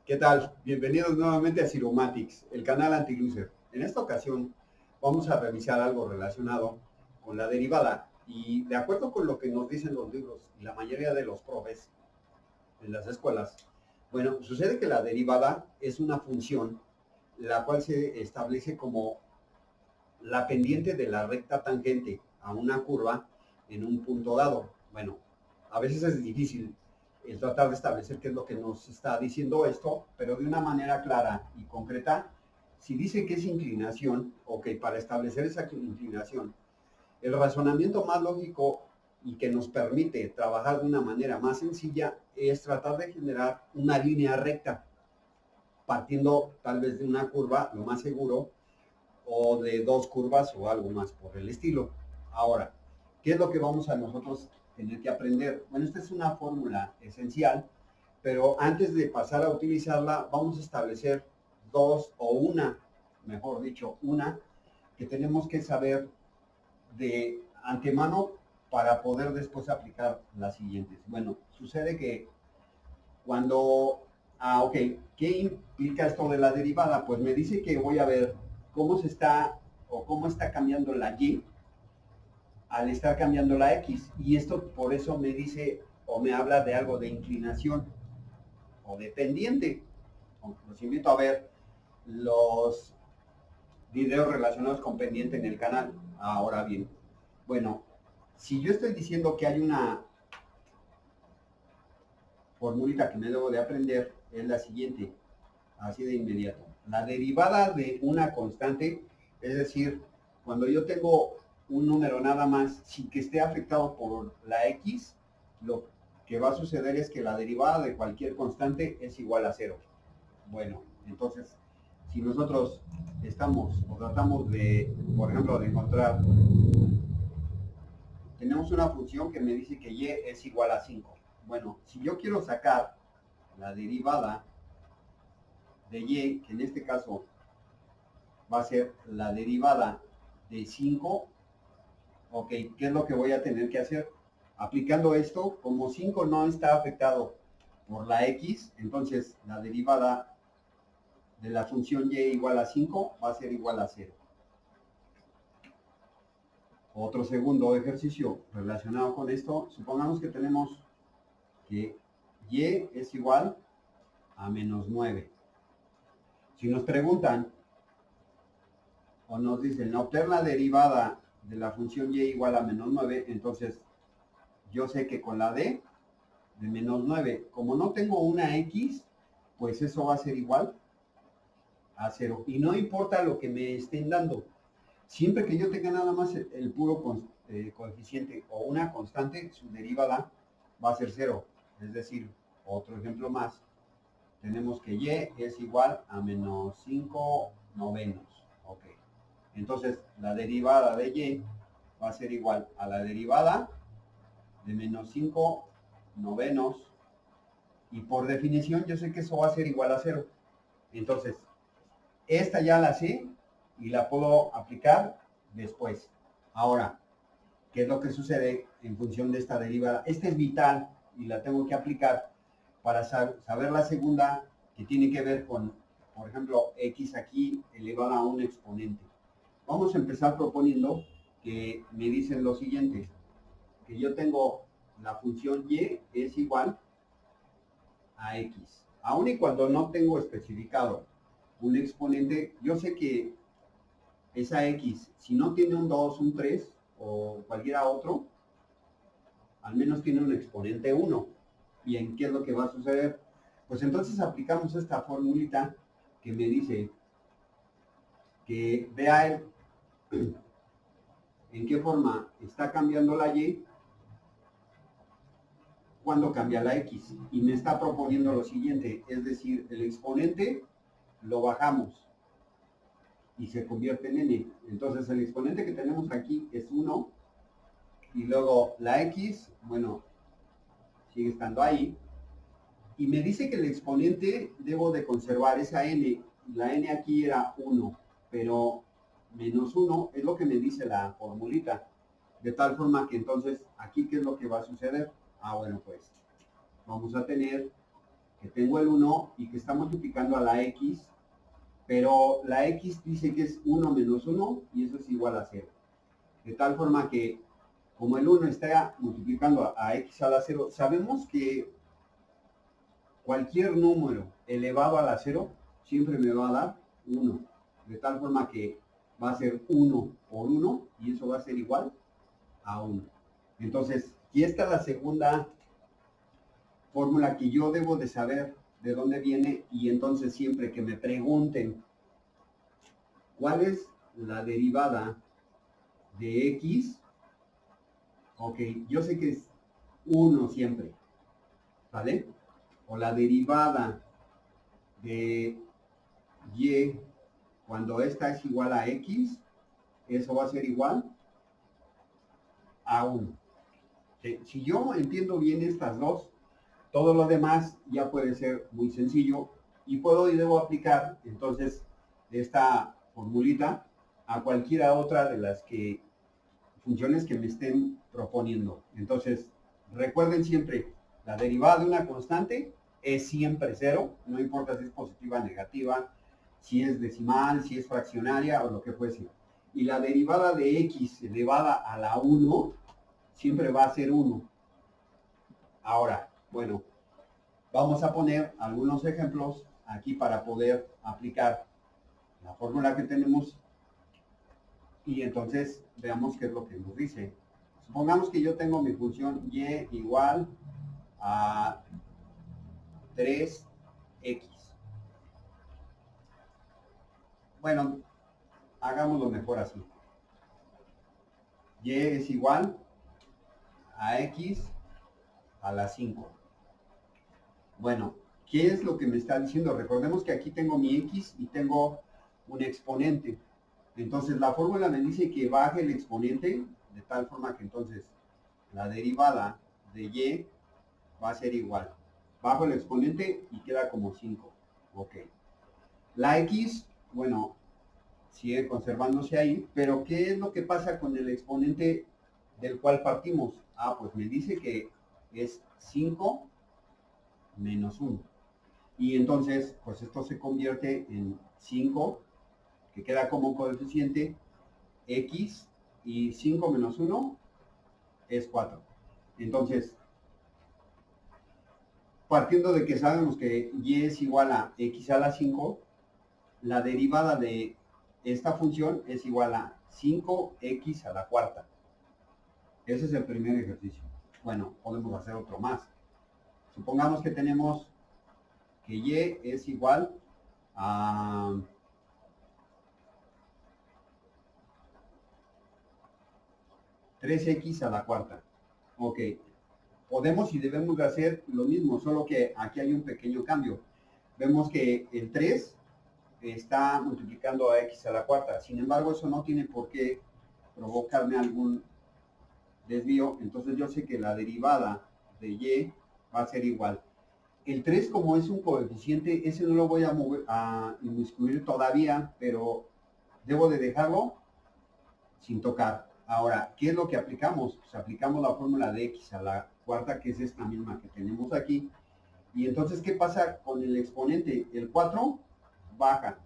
¿Qué tal? Bienvenidos nuevamente a Ciromatics, el canal anti-loser. En esta ocasión vamos a revisar algo relacionado con la derivada y de acuerdo con lo que nos dicen los libros y la mayoría de los profes en las escuelas, bueno, sucede que la derivada es una función la cual se establece como la pendiente de la recta tangente a una curva en un punto dado. Bueno, a veces es difícil el tratar de establecer qué es lo que nos está diciendo esto, pero de una manera clara y concreta, si dice que es inclinación, ok, para establecer esa inclinación, el razonamiento más lógico y que nos permite trabajar de una manera más sencilla es tratar de generar una línea recta, partiendo tal vez de una curva, lo más seguro, o de dos curvas o algo más por el estilo. Ahora, ¿qué es lo que vamos a nosotros tener que aprender? Bueno, esta es una fórmula esencial, pero antes de pasar a utilizarla, vamos a establecer dos o una, mejor dicho, una que tenemos que saber de antemano para poder después aplicar las siguientes. Bueno, sucede que cuando, ok, ¿qué implica esto de la derivada? Pues me dice que voy a ver cómo se está o cómo está cambiando la y al estar cambiando la x. Y esto por eso me dice o me habla de algo de inclinación o de pendiente. Los invito a ver los videos relacionados con pendiente en el canal. Ahora bien, bueno, si yo estoy diciendo que hay una formulita que me debo de aprender, es la siguiente. Así de inmediato. La derivada de una constante, es decir, cuando yo tengo un número nada más sin que esté afectado por la x, lo que va a suceder es que la derivada de cualquier constante es igual a cero. Bueno, entonces, si nosotros estamos o tratamos de, por ejemplo, de encontrar, tenemos una función que me dice que y es igual a 5. Bueno, si yo quiero sacar la derivada de y, que en este caso va a ser la derivada de 5. Ok, ¿qué es lo que voy a tener que hacer? Aplicando esto, como 5 no está afectado por la x, entonces la derivada de la función y igual a 5 va a ser igual a cero. Otro segundo ejercicio relacionado con esto, supongamos que tenemos que y es igual a menos 9. Si nos preguntan o nos dicen obtener la derivada de la función y igual a menos 9, entonces yo sé que con la d de menos 9, como no tengo una x, pues eso va a ser igual a cero. Y no importa lo que me estén dando, siempre que yo tenga nada más el puro coeficiente o una constante, su derivada va a ser cero. Es decir, otro ejemplo más, tenemos que y es igual a menos 5 novenos. Ok. Entonces, la derivada de y va a ser igual a la derivada de menos 5 novenos. Y por definición yo sé que eso va a ser igual a cero. Entonces, esta ya la sé y la puedo aplicar después. Ahora, ¿qué es lo que sucede en función de esta derivada? Esta es vital y la tengo que aplicar para saber la segunda, que tiene que ver con, por ejemplo, x aquí elevada a un exponente. Vamos a empezar proponiendo que me dicen lo siguiente, que yo tengo la función y es igual a x. Aun y cuando no tengo especificado un exponente, yo sé que esa x, si no tiene un 2, un 3 o cualquiera otro, al menos tiene un exponente 1. Bien, ¿qué es lo que va a suceder? Pues entonces aplicamos esta formulita que me dice que vea en qué forma está cambiando la y cuando cambia la x. Y me está proponiendo lo siguiente, es decir, el exponente lo bajamos y se convierte en n. Entonces el exponente que tenemos aquí es 1 y luego la x, bueno, sigue estando ahí. Y me dice que el exponente debo de conservar esa n. La n aquí era 1, pero menos 1 es lo que me dice la formulita. De tal forma que entonces aquí, ¿qué es lo que va a suceder? Ah, bueno, pues vamos a tener que tengo el 1 y que está multiplicando a la x, pero la x dice que es 1 menos 1 y eso es igual a 0. De tal forma que como el 1 está multiplicando a x a la 0, sabemos que cualquier número elevado a la 0 siempre me va a dar 1. De tal forma que va a ser 1 por 1 y eso va a ser igual a 1. Entonces, aquí está la segunda fórmula que yo debo de saber de dónde viene, y entonces siempre que me pregunten cuál es la derivada de x, ok, yo sé que es 1 siempre, ¿vale? O la derivada de y cuando esta es igual a x, eso va a ser igual a 1. Si yo entiendo bien estas dos, todo lo demás ya puede ser muy sencillo y puedo y debo aplicar entonces esta formulita a cualquiera otra de las funciones que me estén proponiendo. Entonces, recuerden siempre, la derivada de una constante es siempre 0, no importa si es positiva o negativa, si es decimal, si es fraccionaria o lo que fuese. Y la derivada de x elevada a la 1 siempre va a ser 1. Ahora, bueno, vamos a poner algunos ejemplos aquí para poder aplicar la fórmula que tenemos y entonces veamos qué es lo que nos dice. Supongamos que yo tengo mi función y igual a 3x. Bueno, hagámoslo mejor así. Y es igual a x a la 5. Bueno, ¿qué es lo que me está diciendo? Recordemos que aquí tengo mi x y tengo un exponente. Entonces la fórmula me dice que baje el exponente de tal forma que entonces la derivada de y va a ser igual. Bajo el exponente y queda como 5. Ok. La x, bueno, sigue conservándose ahí, pero ¿qué es lo que pasa con el exponente del cual partimos? Ah, pues me dice que es 5 menos 1. Y entonces, pues esto se convierte en 5, que queda como coeficiente x, y 5 menos 1 es 4. Entonces, partiendo de que sabemos que y es igual a x a la 5, la derivada de esta función es igual a 5x a la cuarta. Ese es el primer ejercicio. Bueno, podemos hacer otro más. Supongamos que tenemos que y es igual a 3x a la cuarta. Ok, podemos y debemos de hacer lo mismo, solo que aquí hay un pequeño cambio. Vemos que el 3 está multiplicando a x a la cuarta. Sin embargo, eso no tiene por qué provocarme algún desvío. Entonces yo sé que la derivada de y va a ser igual. El 3, como es un coeficiente, ese no lo voy a mover, a inmiscuir todavía, pero debo de dejarlo sin tocar. Ahora, ¿qué es lo que aplicamos? Pues aplicamos la fórmula de x a la cuarta, que es esta misma que tenemos aquí. Y entonces, ¿qué pasa con el exponente? El 4 baja.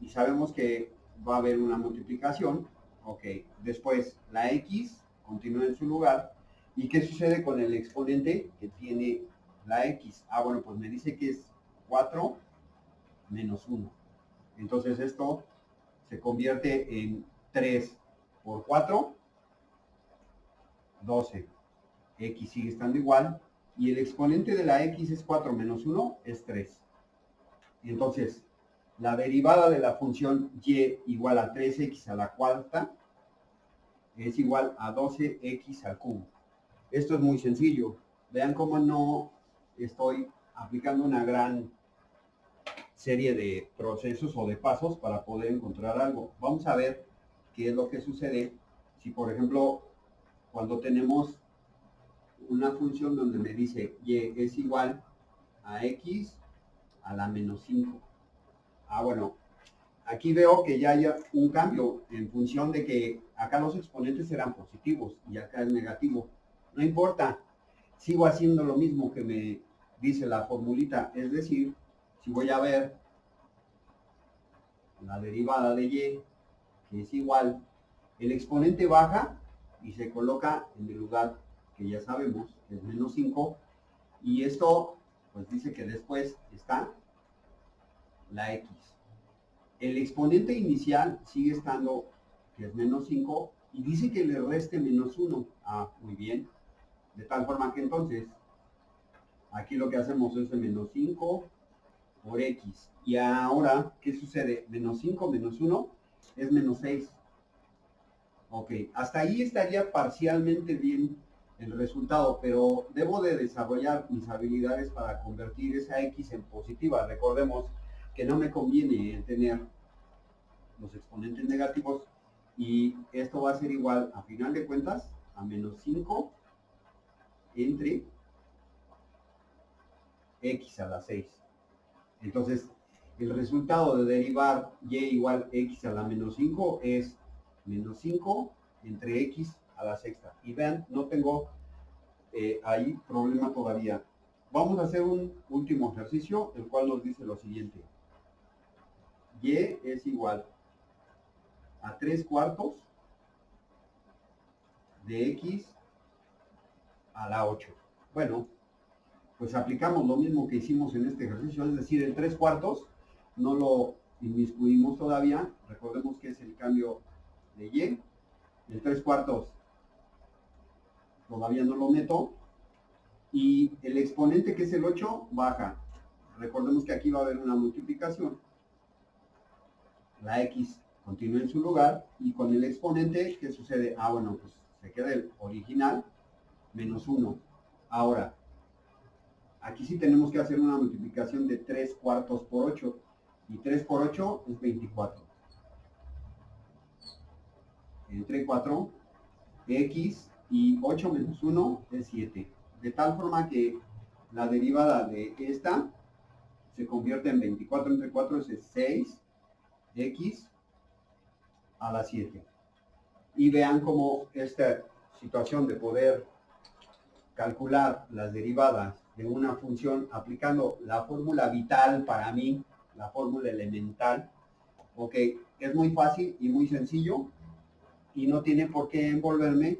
Y sabemos que va a haber una multiplicación. Ok, después la x continúa en su lugar. ¿Y qué sucede con el exponente que tiene la x? Ah, bueno, pues me dice que es 4 menos 1. Entonces esto se convierte en 3 por 4, 12. X sigue estando igual. Y el exponente de la x es 4 menos 1, es 3. Entonces, la derivada de la función y igual a 3x a la cuarta es igual a 12x al cubo. Esto es muy sencillo. Vean cómo no estoy aplicando una gran serie de procesos o de pasos para poder encontrar algo. Vamos a ver qué es lo que sucede si, por ejemplo, cuando tenemos una función donde me dice y es igual a x a la menos 5. Ah, bueno, aquí veo que ya hay un cambio en función de que acá los exponentes eran positivos y acá es negativo. No importa. sigo haciendo lo mismo que me dice la formulita, es decir, si voy a ver la derivada de y, que es igual, el exponente baja y se coloca en el lugar que ya sabemos, que es menos 5, y esto pues dice que después está la x. El exponente inicial sigue estando, que es menos 5, y dice que le reste menos 1. Ah, muy bien. De tal forma que entonces, aquí lo que hacemos es de menos 5 por x. Y ahora, ¿qué sucede? Menos 5 menos 1 es menos 6. Ok, hasta ahí estaría parcialmente bien el resultado, pero debo de desarrollar mis habilidades para convertir esa x en positiva. Recordemos que no me conviene tener los exponentes negativos y esto va a ser igual, a final de cuentas, a menos 5 entre x a la 6. Entonces, el resultado de derivar y igual x a la menos 5 es menos 5 entre x a la sexta. Y vean, no tengo ahí problema todavía. Vamos a hacer un último ejercicio, el cual nos dice lo siguiente. Y es igual a 3 cuartos de x a la 8. Bueno, pues aplicamos lo mismo que hicimos en este ejercicio, es decir, el 3 cuartos no lo inmiscuimos todavía, recordemos que es el cambio de y, el 3 cuartos todavía no lo meto, y el exponente que es el 8 baja, recordemos que aquí va a haber una multiplicación, la x continúa en su lugar, y con el exponente, ¿qué sucede? Ah, bueno, pues se queda el original, menos 1. Ahora, aquí sí tenemos que hacer una multiplicación de 3 cuartos por 8. Y 3 por 8 es 24. Entre 4, x y 8 menos 1 es 7. De tal forma que la derivada de esta se convierte en 24 entre 4 es 6, x a la 7. Y vean cómo esta situación de poder calcular las derivadas de una función aplicando la fórmula vital para mí, la fórmula elemental, ok, es muy fácil y muy sencillo y no tiene por qué envolverme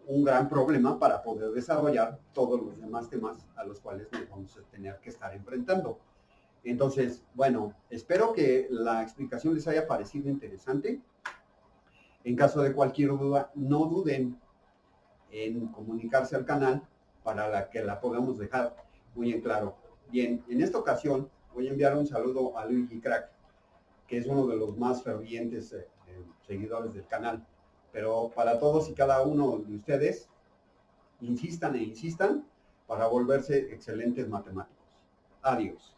un gran problema para poder desarrollar todos los demás temas a los cuales nos vamos a tener que estar enfrentando. Entonces, bueno, espero que la explicación les haya parecido interesante. En caso de cualquier duda, no duden en comunicarse al canal para que la podamos dejar muy en claro. Bien, en esta ocasión voy a enviar un saludo a Luigi Crack, que es uno de los más fervientes seguidores del canal. Pero para todos y cada uno de ustedes, insistan e insistan para volverse excelentes matemáticos. Adiós.